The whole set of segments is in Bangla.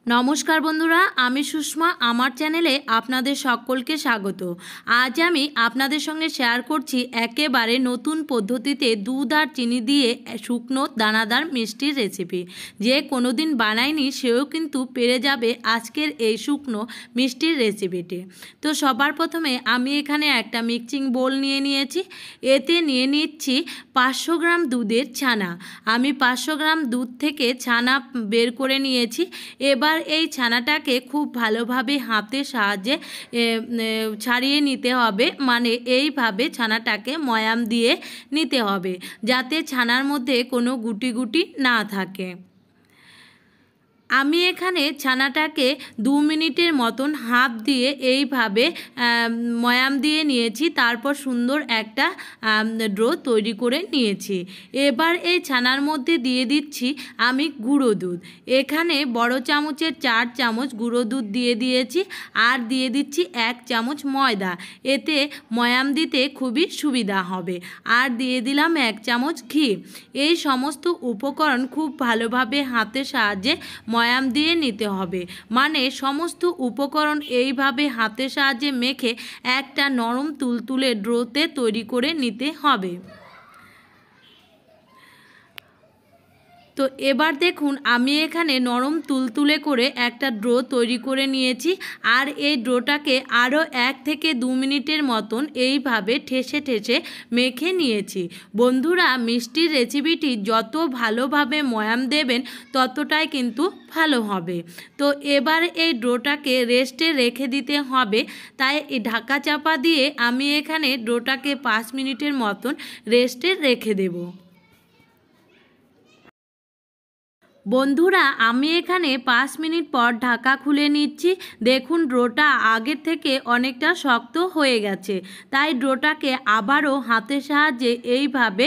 नमस्कार बंधुरा आमी सुषमा आमार चैनेले आपनादेर सकलके स्वागत। आज आमी आपनादेर संगे शेयर करछि एकेबारे नतून पद्धतिते दूध और चीनी दिए शुकनो दानादार मिष्टिर रेसिपि। जे कोनोदिन बानायनि सेओ किन्तु पेरे जाबे आजकेर एई शुकनो मिष्टिर रेसिपिटी। तो सबार प्रथमे आमी एखाने एकटा मिक्सिंग बोल निये नियेछि। एते निये निচ্ছি 500 ग्राम दूधेर छाना। आमी 500 ग्राम दूध थेके छाना बेर करे नियेछि। एबार এই ছানাটাকে খুব ভালোভাবে হাতের সাহায্যে ছাড়িয়ে নিতে হবে, মানে এইভাবে ছানাটাকে ময়াম দিয়ে নিতে হবে যাতে ছানার মধ্যে কোনো গুটি গুটি না থাকে। আমি এখানে ছানাটাকে 2 মিনিটের মতন হাত দিয়ে এইভাবে ময়াম দিয়ে নিয়েছি। তারপর সুন্দর একটা ডো তৈরি করে নিয়েছি। এবার এই ছানার মধ্যে দিয়ে দিচ্ছি আমি গুঁড়ো দুধ। এখানে বড় চামচের 4 চামচ গুঁড়ো দুধ দিয়ে দিয়েছি আর দিয়ে দিচ্ছি 1 চামচ ময়দা। এতে ময়াম দিতে খুবই সুবিধা হবে। আর দিয়ে দিলাম 1 চামচ ঘি। এই সমস্ত উপকরণ খুব ভালোভাবে হাতের সাহায্যে ময়াম দিয়ে নিতে হবে, মানে সমস্ত উপকরণ এইভাবে হাতের সাহায্যে মেখে একটা নরম তুলতুলে ডোতে তৈরি করে নিতে হবে। তো এবার দেখুন আমি এখানে নরম তুলতুলে করে একটা ডো তৈরি করে নিয়েছি আর এই ডোটাকে আরও 1 থেকে 2 মিনিটের মতন এইভাবে ঠেসে ঠেসে মেখে নিয়েছি। বন্ধুরা, মিষ্টির রেসিপিটি যত ভালোভাবে ময়াম দেবেন ততটাই কিন্তু ভালো হবে। তো এবার এই ডোটাকে রেস্টে রেখে দিতে হবে, তাই ঢাকা চাপা দিয়ে আমি এখানে ডোটাকে 5 মিনিটের মতন রেস্টে রেখে দেব। বন্ধুরা, আমি এখানে 5 মিনিট পর ঢাকা খুলে নিচ্ছি। দেখুন ডোটা আগের থেকে অনেকটা শক্ত হয়ে গেছে, তাই ডোটাকে আবারও হাতের সাহায্যে এইভাবে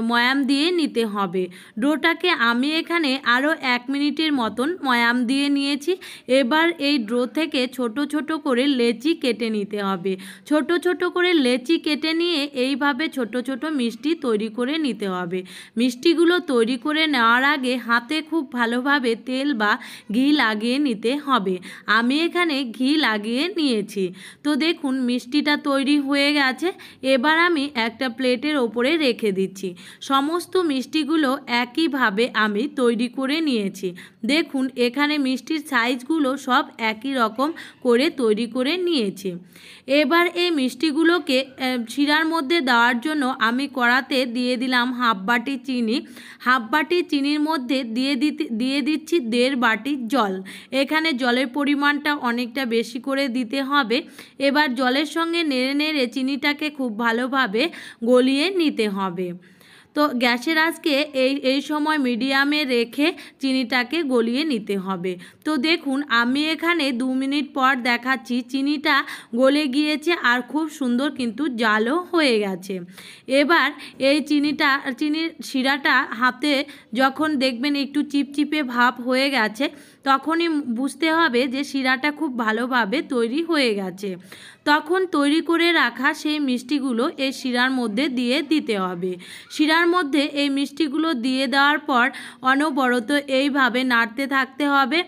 ময়াম দিয়ে নিতে হবে। ডোটাকে আমি এখানে আরও 1 মিনিটের মতন ময়াম দিয়ে নিয়েছি। এবার এই ডো থেকে ছোট ছোট করে লেচি কেটে নিতে হবে। ছোট ছোট করে লেচি কেটে নিয়ে এইভাবে ছোট ছোট মিষ্টি তৈরি করে নিতে হবে। মিষ্টিগুলো তৈরি করে নেওয়ার আগে হাতে খুব ভালোভাবে তেল বা ঘি লাগিয়ে নিতে হবে। আমি এখানে ঘি লাগিয়ে নিয়েছি। তো দেখুন মিষ্টিটা তৈরি হয়ে গেছে। এবার আমি একটা প্লেটের ওপরে রেখে দিচ্ছি। সমস্ত মিষ্টিগুলো একইভাবে আমি তৈরি করে নিয়েছি। দেখুন এখানে মিষ্টির সাইজগুলো সব একই রকম করে তৈরি করে নিয়েছি। এবার এই মিষ্টিগুলোকে শিরার মধ্যে দেওয়ার জন্য আমি কড়াতে দিয়ে দিলাম হাফ বাটি চিনি। হাফ বাটি চিনির মধ্যে দিয়ে দিচ্ছি 1.5 বাটি জল। এখানে জলের পরিমাণটা অনেকটা বেশি করে দিতে হবে। এবার জলের সঙ্গে নেড়ে নেড়ে চিনিটাকে খুব ভালোভাবে গলিয়ে নিতে হবে। তো গ্যাসের আঁচকে এই সময় মিডিয়ামে রেখে চিনিটাকে গলিয়ে নিতে হবে। তো দেখুন আমি এখানে 2 মিনিট পর দেখাচ্ছি চিনিটা গলে গিয়েছে আর খুব সুন্দর কিন্তু জালও হয়ে গেছে। এবার এই চিনির শিরাটা হাতে যখন দেখবেন একটু চিপচিপে ভাব হয়ে গেছে তখনই বুঝতে হবে যে শিরাটা খুব ভালোভাবে তৈরি হয়ে গেছে। তখন তৈরি করে রাখা সেই মিষ্টিগুলো এই শিরার মধ্যে দিয়ে দিতে হবে। শিরার মধ্যে এই মিষ্টিগুলো দিয়ে দেওয়ার পর অনবরত এইভাবে নাড়তে থাকতে হবে।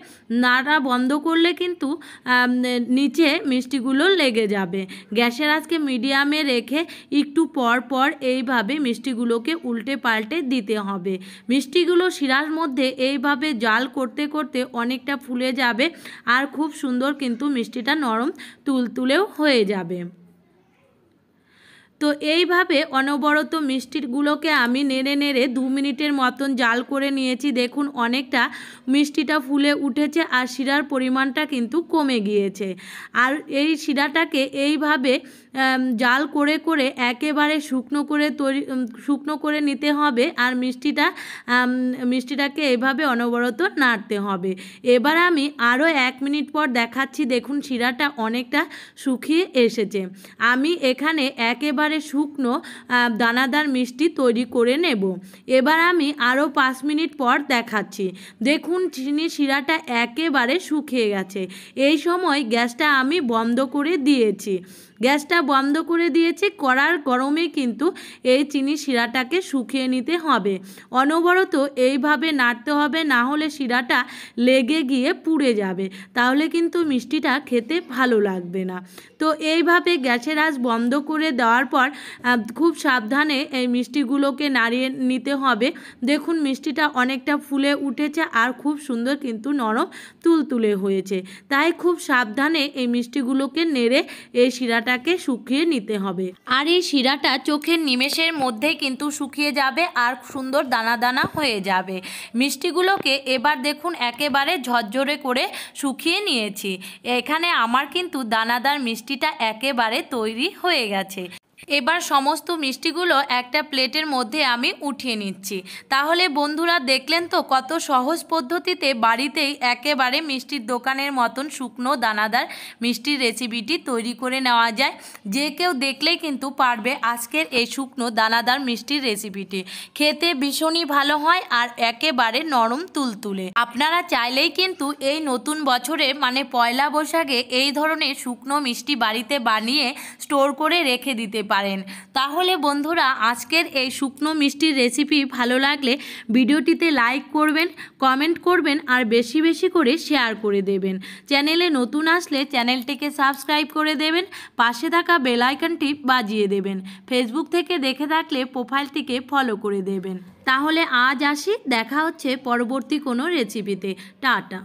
নাড়া বন্ধ করলে কিন্তু নিচে মিষ্টিগুলো লেগে যাবে। গ্যাসের আঁচকে মিডিয়ামে রেখে একটু পর পর এইভাবে মিষ্টিগুলোকে উল্টে পাল্টে দিতে হবে। মিষ্টিগুলো শিরার মধ্যে এইভাবে জাল করতে করতে অনেকটা ফুলে যাবে আর খুব সুন্দর কিন্তু মিষ্টিটা নরম তুলতুলেও হয়ে যাবে। তো এইভাবে অনবরত মিষ্টিগুলোকে আমি নেড়ে নেড়ে 2 মিনিটের মতন জাল করে নিয়েছি। দেখুন অনেকটা মিষ্টিটা ফুলে উঠেছে আর শিরার পরিমাণটা কিন্তু কমে গিয়েছে। আর এই শিরাটাকে এইভাবে জাল করে করে একেবারে শুকনো করে নিতে হবে আর মিষ্টিটাকে এইভাবে অনবরত নাড়তে হবে। এবার আমি আরও 1 মিনিট পর দেখাচ্ছি। দেখুন শিরাটা অনেকটা শুকিয়ে এসেছে। আমি এখানে একেবারে শুকনো দানাদার মিষ্টি তৈরি করে নেব। এবার আমি আরও 5 মিনিট পর দেখাচ্ছি। দেখুন চিনির শিরাটা একেবারে শুকিয়ে গেছে। এই সময় গ্যাসটা আমি বন্ধ করে দিয়েছি। গ্যাসটা বন্ধ করে দিয়েছি। কড়ার গরমে কিন্তু এই চিনি শিরাটাকে শুকিয়ে নিতে হবে। অনবরত এইভাবে নাড়তে হবে, না হলে শিরাটা লেগে গিয়ে পুড়ে যাবে, তাহলে কিন্তু মিষ্টিটা খেতে ভালো লাগবে না। তো এইভাবে গ্যাসের আঁচ বন্ধ করে দেওয়ার পর খুব সাবধানে এই মিষ্টিগুলোকে নাড়িয়ে নিতে হবে। দেখুন মিষ্টিটা অনেকটা ফুলে উঠেছে আর খুব সুন্দর কিন্তু নরম তুলতুলে হয়েছে। তাই খুব সাবধানে এই মিষ্টিগুলোকে নেড়ে এই শিরাটাকে শুকিয়ে নিতে হবে। আর এই শিরাটা চোখের নিমেষের মধ্যেই কিন্তু শুকিয়ে যাবে আর সুন্দর দানা দানা হয়ে যাবে। মিষ্টিগুলোকে এবার দেখুন একেবারে ঝরঝরে করে শুকিয়ে নিয়েছি। এখানে আমার কিন্তু দানাদার মিষ্টিটা একেবারে তৈরি হয়ে গেছে। এবার সমস্ত মিষ্টিগুলো একটা প্লেটের মধ্যে আমি উঠিয়ে নিচ্ছি। তাহলে বন্ধুরা দেখলেন তো কত সহজ পদ্ধতিতে বাড়িতেই একেবারে মিষ্টির দোকানের মতন শুকনো দানাদার মিষ্টির রেসিপিটি তৈরি করে নেওয়া যায়। যে কেউ দেখলেই কিন্তু পারবে আজকের এই শুকনো দানাদার মিষ্টির রেসিপিটি। খেতে ভীষণই ভালো হয় আর একেবারে নরম তুলতুলে। আপনারা চাইলেই কিন্তু এই নতুন বছরে মানে পয়লা বৈশাখে এই ধরনের শুকনো মিষ্টি বাড়িতে বানিয়ে স্টোর করে রেখে দিতে পারেন। তাহলে বন্ধুরা আজকের এই শুকনো মিষ্টির রেসিপি ভালো লাগলে ভিডিওটিতে লাইক করবেন, কমেন্ট করবেন আর বেশি বেশি করে শেয়ার করে দেবেন। চ্যানেলে নতুন আসলে চ্যানেলটিকে সাবস্ক্রাইব করে দেবেন, পাশে থাকা বেল আইকনটি বাজিয়ে দেবেন। ফেসবুক থেকে দেখে থাকলে প্রোফাইলটিকে ফলো করে দেবেন। তাহলে আজ আসি, দেখা হচ্ছে পরবর্তী কোনো রেসিপিতে। টাটা।